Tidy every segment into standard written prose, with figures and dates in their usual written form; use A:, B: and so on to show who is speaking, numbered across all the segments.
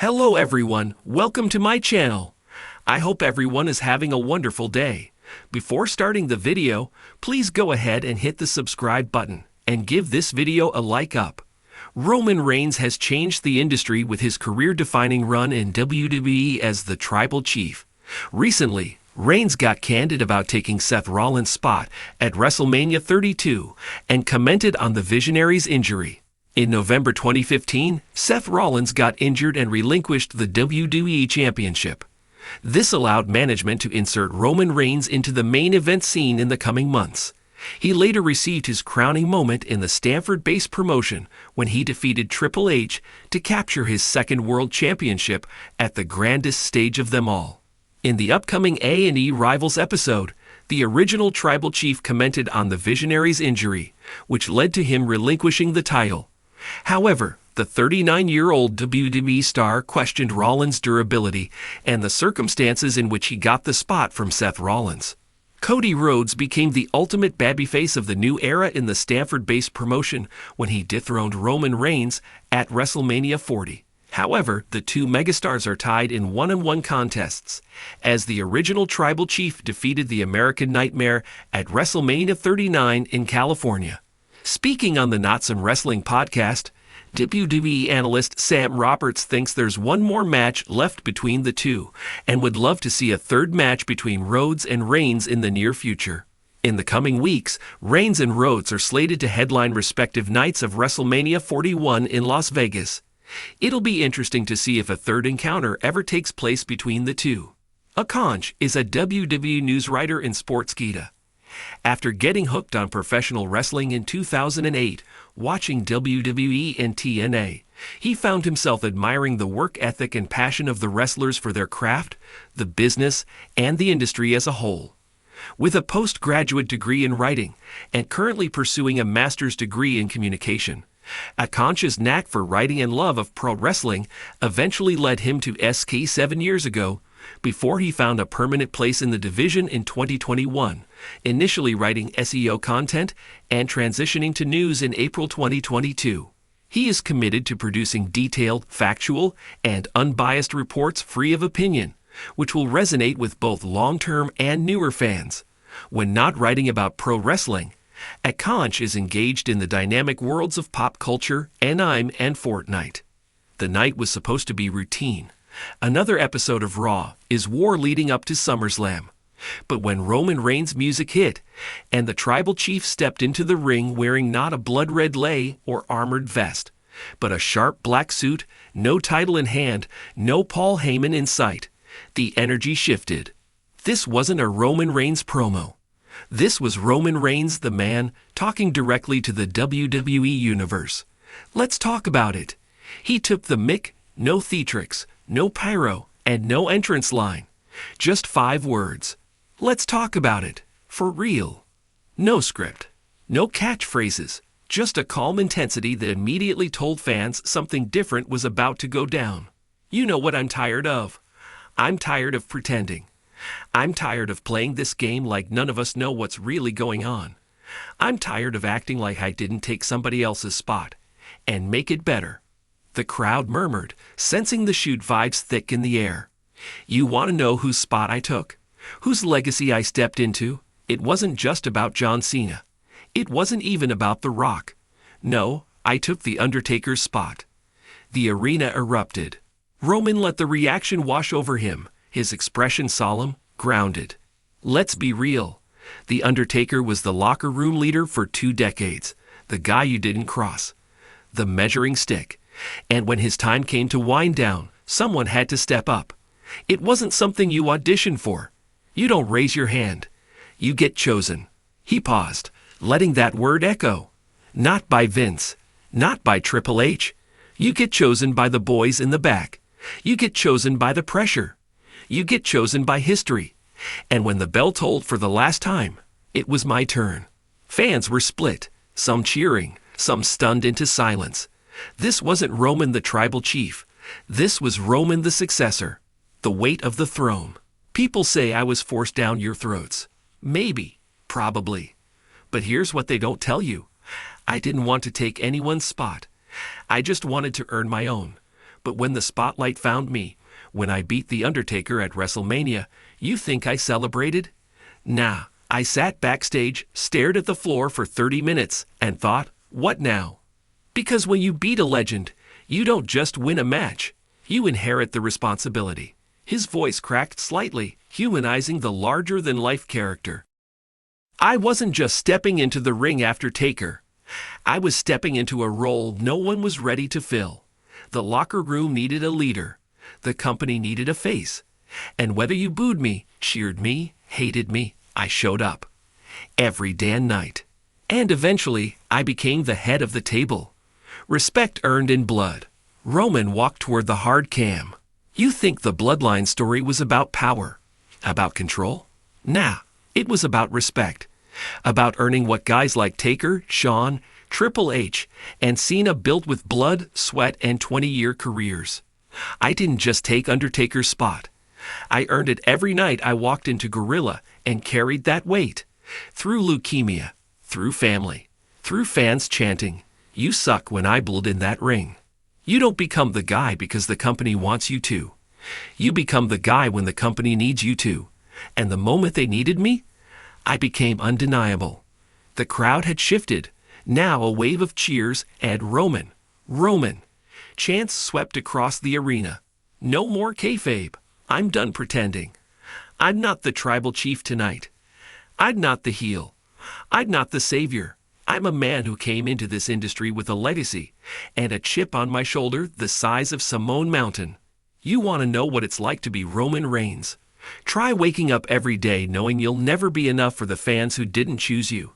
A: Hello everyone, welcome to my channel. I hope everyone is having a wonderful day. Before starting the video, please go ahead and hit the subscribe button and give this video a like up. Roman Reigns has changed the industry with his career-defining run in WWE as the Tribal Chief. Recently, Reigns got candid about taking Seth Rollins' spot at WrestleMania 32 and commented on the Visionary's injury. In November 2015, Seth Rollins got injured and relinquished the WWE Championship. This allowed management to insert Roman Reigns into the main event scene in the coming months. He later received his crowning moment in the Stamford-based promotion when he defeated Triple H to capture his second World Championship at the grandest stage of them all. In the upcoming A&E Rivals episode, the original Tribal Chief commented on the Visionary's injury, which led to him relinquishing the title. However, the 39-year-old WWE star questioned Rollins' durability and the circumstances in which he got the spot from Seth Rollins. Cody Rhodes became the ultimate babyface of the new era in the Stamford-based promotion when he dethroned Roman Reigns at WrestleMania 40. However, the two megastars are tied in one-on-one contests, as the original Tribal Chief defeated the American Nightmare at WrestleMania 39 in California. Speaking on the Not Some Wrestling podcast, WWE analyst Sam Roberts thinks there's one more match left between the two and would love to see a third match between Rhodes and Reigns in the near future. In the coming weeks, Reigns and Rhodes are slated to headline respective nights of WrestleMania 41 in Las Vegas. It'll be interesting to see if a third encounter ever takes place between the two. Akanj is a WWE news writer in Sportskeeda. After getting hooked on professional wrestling in 2008, watching WWE and TNA, he found himself admiring the work ethic and passion of the wrestlers for their craft, the business, and the industry as a whole. With a postgraduate degree in writing and currently pursuing a master's degree in communication, Akanj's knack for writing and love of pro wrestling eventually led him to SK 7 years ago, before he found a permanent place in the division in 2021, initially writing SEO content and transitioning to news in April 2022. He is committed to producing detailed, factual, and unbiased reports free of opinion, which will resonate with both long-term and newer fans. When not writing about pro wrestling, Akanj is engaged in the dynamic worlds of pop culture, anime, and Fortnite. The night was supposed to be routine. Another episode of Raw is war leading up to SummerSlam. But when Roman Reigns' music hit, and the Tribal Chief stepped into the ring wearing not a blood-red lei or armored vest, but a sharp black suit, no title in hand, no Paul Heyman in sight, the energy shifted. This wasn't a Roman Reigns promo. This was Roman Reigns, the man, talking directly to the WWE Universe. Let's talk about it. He took the mic, no theatrics, no pyro, and no entrance line. Just 5 words. Let's talk about it. For real. No script. No catchphrases. Just a calm intensity that immediately told fans something different was about to go down. You know what I'm tired of. I'm tired of pretending. I'm tired of playing this game like none of us know what's really going on. I'm tired of acting like I didn't take somebody else's spot and make it better. The crowd murmured, sensing the shoot vibes thick in the air. You want to know whose spot I took? Whose legacy I stepped into? It wasn't just about John Cena. It wasn't even about The Rock. No, I took The Undertaker's spot. The arena erupted. Roman let the reaction wash over him, his expression solemn, grounded. Let's be real. The Undertaker was the locker room leader for 2 decades, the guy you didn't cross, the measuring stick. And when his time came to wind down, someone had to step up. It wasn't something you audition for. You don't raise your hand. You get chosen. He paused, letting that word echo. Not by Vince. Not by Triple H. You get chosen by the boys in the back. You get chosen by the pressure. You get chosen by history. And when the bell tolled for the last time, it was my turn. Fans were split, some cheering, some stunned into silence. This wasn't Roman the Tribal Chief. This was Roman the successor. The weight of the throne. People say I was forced down your throats. Maybe. Probably. But here's what they don't tell you. I didn't want to take anyone's spot. I just wanted to earn my own. But when the spotlight found me, when I beat The Undertaker at WrestleMania, you think I celebrated? Nah, I sat backstage, stared at the floor for 30 minutes, and thought, what now? Because when you beat a legend, you don't just win a match, you inherit the responsibility. His voice cracked slightly, humanizing the larger-than-life character. I wasn't just stepping into the ring after Taker. I was stepping into a role no one was ready to fill. The locker room needed a leader. The company needed a face. And whether you booed me, cheered me, hated me, I showed up. Every damn night. And eventually, I became the head of the table. Respect earned in blood. Roman walked toward the hard cam. You think the Bloodline story was about power? About control? Nah, it was about respect. About earning what guys like Taker, Shawn, Triple H, and Cena built with blood, sweat, and 20-year careers. I didn't just take Undertaker's spot. I earned it every night I walked into Gorilla and carried that weight. Through leukemia, through family, through fans chanting, "You suck," when I bled in that ring. You don't become the guy because the company wants you to. You become the guy when the company needs you to. And the moment they needed me, I became undeniable. The crowd had shifted. Now a wave of cheers and Roman, Roman. Chants swept across the arena. No more kayfabe. I'm done pretending. I'm not the tribal chief tonight. I'm not the heel. I'm not the savior. I'm a man who came into this industry with a legacy and a chip on my shoulder the size of Simone Mountain. You want to know what it's like to be Roman Reigns? Try waking up every day knowing you'll never be enough for the fans who didn't choose you,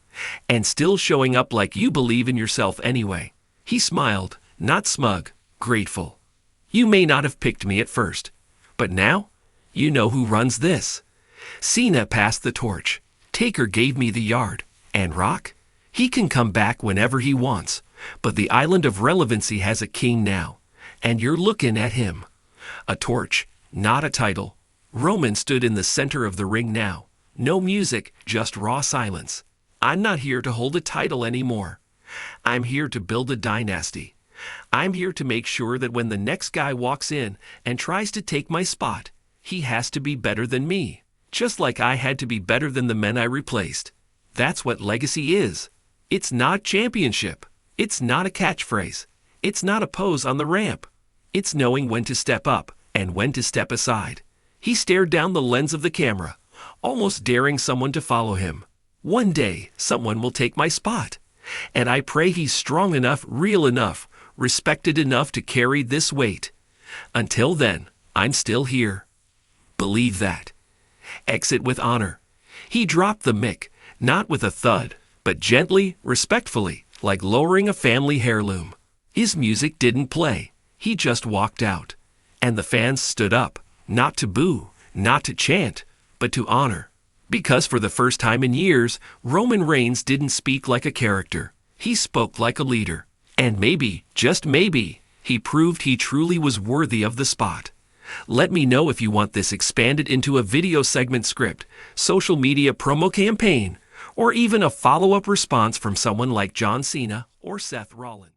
A: and still showing up like you believe in yourself anyway. He smiled, not smug, grateful. You may not have picked me at first, but now you know who runs this. Cena passed the torch. Taker gave me the yard. And Rock? He can come back whenever he wants, but the island of relevancy has a king now, and you're looking at him. A torch, not a title. Roman stood in the center of the ring now. No music, just raw silence. I'm not here to hold a title anymore. I'm here to build a dynasty. I'm here to make sure that when the next guy walks in and tries to take my spot, he has to be better than me, just like I had to be better than the men I replaced. That's what legacy is. It's not championship. It's not a catchphrase. It's not a pose on the ramp. It's knowing when to step up and when to step aside. He stared down the lens of the camera, almost daring someone to follow him. One day, someone will take my spot. And I pray he's strong enough, real enough, respected enough to carry this weight. Until then, I'm still here. Believe that. Exit with honor. He dropped the mic, not with a thud, but gently, respectfully, like lowering a family heirloom. His music didn't play. He just walked out. And the fans stood up, not to boo, not to chant, but to honor. Because for the first time in years, Roman Reigns didn't speak like a character. He spoke like a leader. And maybe, just maybe, he proved he truly was worthy of the spot. Let me know if you want this expanded into a video segment script, social media promo campaign, or even a follow-up response from someone like John Cena or Seth Rollins.